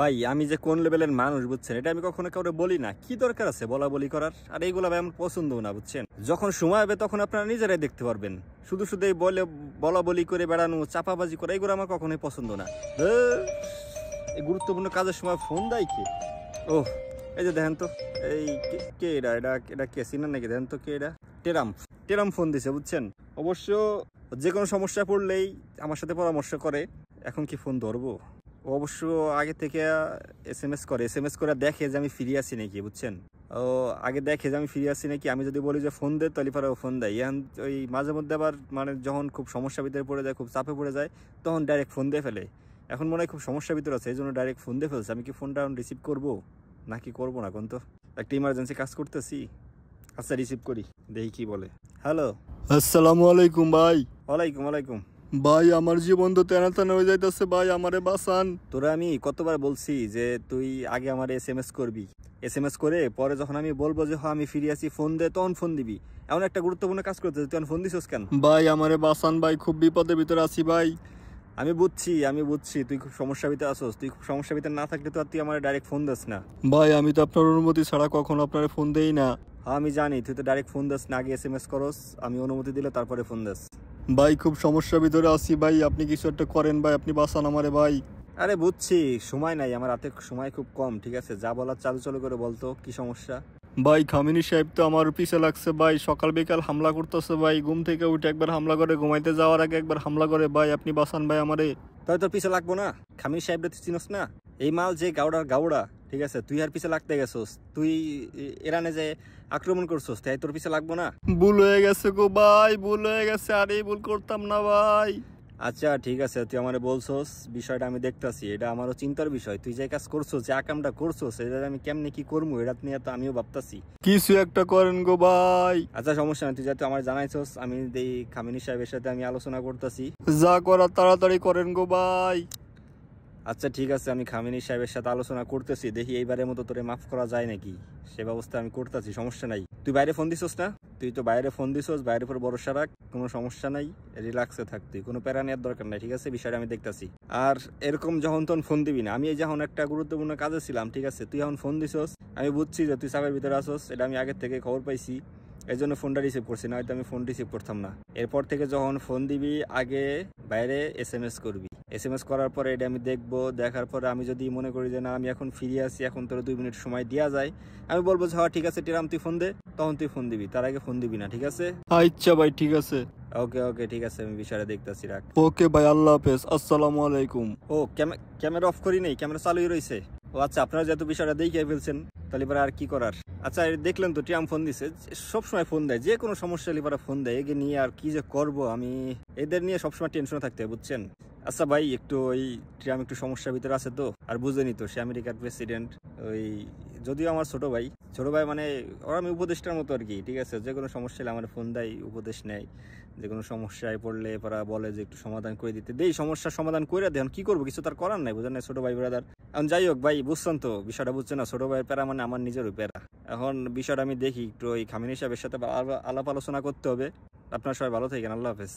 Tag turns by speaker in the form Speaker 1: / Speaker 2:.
Speaker 1: ভাই আমি যে কোন লেভেলের মানুষ বুঝছেন, এটা আমি কখনো কাউকে বলি না। কি দরকার আছে বলা বলি করার? আর এইগুলো ভাই আমার পছন্দও না বুঝছেন। যখন সময় হবে তখন আপনারা নিজেরাই দেখতে পারবেন। শুধু শুধু এই বলা বলি করে বেড়ানো, চাপাবাজি করা, এগুলো আমার কখনোই পছন্দ না। এই গুরুত্বপূর্ণ কাজের সময় ফোন দেয় কে? ওহ, এই যে দেখেন তো, এই কে এটা এটা এটা কে চিনেন নাকি? দেখেন তো কে এটা। টেরাম টেরাম ফোন দিছে বুঝছেন। অবশ্য যে কোনো সমস্যা পড়লেই আমার সাথে পরামর্শ করে। এখন কি ফোন ধরবো? ও অবশ্য আগে থেকে এস এম এস করে দেখে যে আমি ফ্রি আছি নাকি বুঝছেন। ও আগে দেখে যে আমি ফ্রি আছি নাকি। আমি যদি বলি যে ফোন দে, তাহলে পরে ও ফোন দেয়। এখন ওই মাঝে মধ্যে আবার মানে যখন খুব সমস্যার ভিতরে পড়ে যায়, খুব চাপে পড়ে যায়, তখন ডাইরেক্ট ফোন দিয়ে ফেলে। এখন মনে হয় খুব সমস্যার ভিতরে আছে, এই জন্য ডাইরেক্ট ফোন দিয়ে ফেলছে। আমি কি ফোনটা রিসিভ করবো নাকি করবো না কোন? তো একটা ইমার্জেন্সি কাজ করতেছি। আচ্ছা রিসিভ করি, দেখি কি বলে। হ্যালো।
Speaker 2: আসসালামু আলাইকুম ভাই।
Speaker 1: ওয়ালাইকুম ওয়ালাইকুম।
Speaker 2: ভাই আমার জীবন তো তেনা তেনা হয়ে যাইতেছে ভাই, আমারে বাঁচান।
Speaker 1: তোরা আমি কতবার বলছি যে তুই আগে আমার এস করবি, এস করে পরে যখন আমি বলবো যে হ্যাঁ আমি ফিরে আসি ফোন দে, তখন ফোন দিবি। এমন একটা গুরুত্বপূর্ণ কাজ করতে তুই ফোন দিছিস কেন?
Speaker 2: ভাই আমারে বাঁচান ভাই, খুব বিপদের ভিতরে আছি ভাই।
Speaker 1: আমি বুঝছি তুই খুব সমস্যার ভিতরে আসোস। তুই খুব সমস্যার ভিতরে না থাকলে তো আর তুই আমার ডাইরেক্ট ফোন দিস না।
Speaker 2: ভাই আমি তো আপনার অনুমতি ছাড়া কখনো আপনার ফোন দেই না।
Speaker 1: হ্যাঁ আমি জানি, তুই তো ডাইরেক্ট ফোন দিস না, আগে এস করস, আমি অনুমতি দিলে তারপরে ফোন দিস।
Speaker 2: ভাই খুব সমস্যার ভিতরে আছি ভাই, আপনি কিছু একটা করেন ভাই, আপনি বাঁচান আমারে ভাই।
Speaker 1: আরে বুঝছি, সময় নাই আমার হাতে, সময় খুব কম। ঠিক আছে, যা বলার চালু চালু করে বলতো, কি সমস্যা?
Speaker 2: ভাই খামিনী সাহেব তো আমার পিছে লাগছে ভাই, সকাল বিকাল হামলা করতেছে ভাই। ঘুম থেকে উঠে একবার হামলা করে, ঘুমাইতে যাওয়ার আগে একবার হামলা করে ভাই, আপনি বাঁচান ভাই আমারে।
Speaker 1: তাই তোর পিছে লাগবো না? খামির সাহেব তুই চিনস না? এই মাল যে গাউডার গাউডা, ঠিক আছে, তুই আর পিছে লাগতে গেছোস। তুই এরানে যে আক্রমণ করছোস, তাই তোর পিছে লাগবো না?
Speaker 2: ভুল হয়ে গেছে গো ভাই, ভুল হয়ে গেছে, আর এই ভুল করতাম না ভাই।
Speaker 1: আচ্ছা ঠিক আছে, তুই আমারে বলছোস, বিষয়টা আমি দেখতাছি। এটা আমারও চিন্তার বিষয়। তুই যে কাজ করছোস, যে আকামটা করছোস, এটা আমি কেমনে কি করবো, এটা নিয়ে তো আমিও ভাবতাছি।
Speaker 2: কিছু একটা করেন গো ভাই।
Speaker 1: আচ্ছা সমস্যা নাই, তুই যেহেতু আমার জানাইছোস, আমি এই খামিনী সাহেবের সাথে আমি আলোচনা করতেছি।
Speaker 2: যা করার তাড়াতাড়ি করেন গো ভাই।
Speaker 1: আচ্ছা ঠিক আছে, আমি খামিনী সাহেবের সাথে আলোচনা করতেছি, দেখি এইবারের মতো তোরে মাফ করা যায় নাকি। সে ব্যবস্থা আমি করতেছি, সমস্যা নাই। তুই বাইরে ফোন দিছোস না? তুই তো বাইরে ফোন দিছোস, বাইরের উপর ভরসা রাখ, কোনো সমস্যা নাই। রিল্যাক্সে থাক, তুই কোনো প্যারা নেওয়ার দরকার নাই, ঠিক আছে? বিষয়টা আমি দেখতেছি। আর এরকম যখন তখন ফোন দিবি না। আমি এই যখন একটা গুরুত্বপূর্ণ কাজে ছিলাম, ঠিক আছে, তুই এখন ফোন দিছোস, আমি বুঝছি যে তুই চাপের ভিতরে আসোস, এটা আমি আগের থেকে খবর পাইছি। এই জন্য ফোনটা রিসিভ করছি, না হয়তো আমি ফোন রিসিভ করতাম না। এরপর থেকে যখন ফোন দিবি, আগে বাইরে এস করবি। এস করার পরে এটা আমি দেখবো। দেখার পরে আমি যদি মনে করি যে না আমি এখন ফিরে আসি, এখন তোর 2 মিনিট সময় দেওয়া যায়, আমি বলবো যে হ্যাঁ ঠিক আছে টিরাম তুই ফোন দে, তখন তুই ফোন দিবি। তার আগে ফোন দিবি না, ঠিক আছে?
Speaker 2: আচ্ছা ভাই ঠিক আছে।
Speaker 1: ওকে ওকে ঠিক আছে, আমি বিষয়টা দেখতেছি, রাখ।
Speaker 2: ওকে ভাই, আল্লাহ হাফেজ, আসসালামু আলাইকুম।
Speaker 1: ও ক্যামেরা অফ করি নেই, ক্যামেরা চালুই রয়েছে। ও আচ্ছা, আপনারা যেহেতু বিষয়টা দেখে ফেলছেন, তাহলে এবার আর কি করার। আচ্ছা দেখলেন তো, টিয়াম ফোন দিছে, সবসময় ফোন দেয়, যে কোনো সমস্যা হলে এবার ফোন দেয়। এগে নিয়ে আর কি যে করব আমি, এদের নিয়ে সবসময় টেনশনে থাকতে হয় বুঝছেন। আচ্ছা ভাই, একটু ওই টিয়াম একটু সমস্যার ভিতরে আছে তো, আর বুঝেনি তো, সে আমেরিকার প্রেসিডেন্ট। ওই যদিও আমার ছোট ভাই মানে ওর আমি উপদেষ্টার মতো আর কি, ঠিক আছে? যে কোনো সমস্যা হলে আমার ফোন দেয়, উপদেশ নেয়। যে কোনো সমস্যায় পড়লে ওরা বলে যে একটু সমাধান করে দিতে, দেই সমস্যার সমাধান করে দেন। কি করবো, কিছু তার করার নাই, বুঝেন না? ছোট ভাই ব্রাদার। এখন যাই হোক ভাই, বুঝছেন তো বিষয়টা, বুঝছেন না? ছোট ভাইয়ের প্যারা মানে আমার নিজেরও প্যারা। এখন বিষয়টা আমি দেখি, একটু ওই খামিনী সাহেবের সাথে আলাপ আলোচনা করতে হবে। আপনারা সবাই ভালো থাকেন, আল্লাহ হাফেজ।